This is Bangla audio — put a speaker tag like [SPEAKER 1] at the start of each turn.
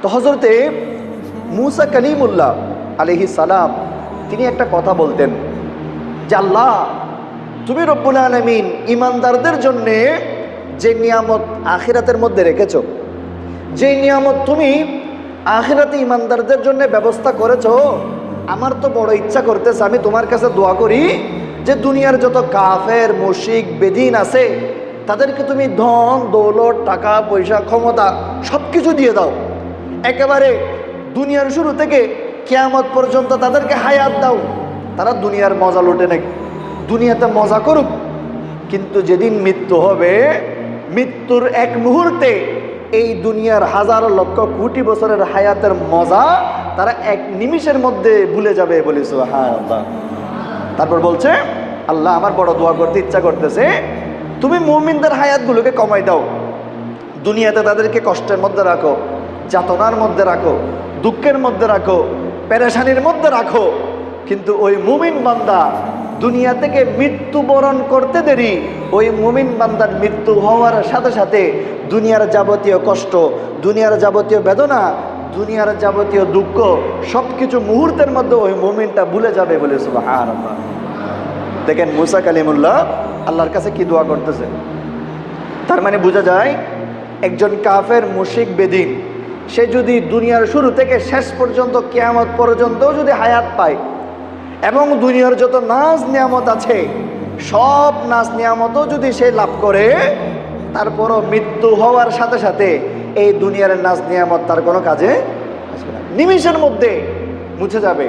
[SPEAKER 1] তো হযরতে মুসা কালিমুল্লাহ আলাইহিস সালাম তিনি একটা কথা বলতেন যে আল্লাহ, তুমি রব্বুল আলামিন ইমানদারদের জন্য যে নিয়ামত আখিরাতের মধ্যে রেখেছো, যে নিয়ামত তুমি আখিরাতে ইমানদারদের জন্য ব্যবস্থা করেছো, আমার তো বড় ইচ্ছা করতেছে আমি তোমার কাছে দোয়া করি যে দুনিয়ার যত কাফের মুশরিক বেদিন আছে তাদেরকে তুমি ধন দৌলত টাকা পয়সা ক্ষমতা সব কিছু দিয়ে দাও, একেবারে দুনিয়ার শুরু থেকে কিয়ামত পর্যন্ত তাদেরকে হায়াত দাও, তারা দুনিয়ার মজা লুটে নেক, দুনিয়াতে মজা করুক, কিন্তু যেদিন মৃত্যু হবে মৃত্যুর এক মুহূর্তে এই দুনিয়ার হাজার লক্ষ কোটি বছরের হায়াতের মজা তারা এক নিমিষের মধ্যে ভুলে যাবে বলে সুবহানাল্লাহ। তারপর বলছে আল্লাহ, আমার বড় দোয়া করতে ইচ্ছা করতেছে, তুমি মুমিনদের হায়াতগুলোকে কমাই দাও, দুনিয়াতে তাদেরকে কষ্টের মধ্যে রাখো, যাতনার মধ্যে রাখো, দুঃখের মধ্যে রাখো, পেরেশানির মধ্যে রাখো, কিন্তু ওই মুমিন বান্দা দুনিয়া থেকে মৃত্যুবরণ করতে দেরি, ওই মুমিন বান্দার মৃত্যু হওয়ার সাথে সাথে দুনিয়ার যাবতীয় কষ্ট, দুনিয়ার যাবতীয় বেদনা, দুনিয়ার যাবতীয় দুঃখ সব কিছু মুহূর্তের মধ্যে ওই মুমিনটা ভুলে যাবে বলে সুবহানাল্লাহ। দেখেন মুসা কালিমুল্লাহ আল্লাহর কাছে কি দোয়া করতেছে। তার মানে বোঝা যায় একজন কাফের মুশরিক বেদিন সে যদি দুনিয়ার শুরু থেকে শেষ পর্যন্ত কিয়ামত পর্যন্ত যদি হায়াত পায় এবং দুনিয়ার যত নাজ নিয়ামত আছে সব নাজ নিয়ামতও যদি সে লাভ করে, তারপরও মৃত্যু হওয়ার সাথে সাথে এই দুনিয়ার নাজ নিয়ামত তার কোনো কাজে আসবে না, নিমিষের মধ্যে মুছে যাবে।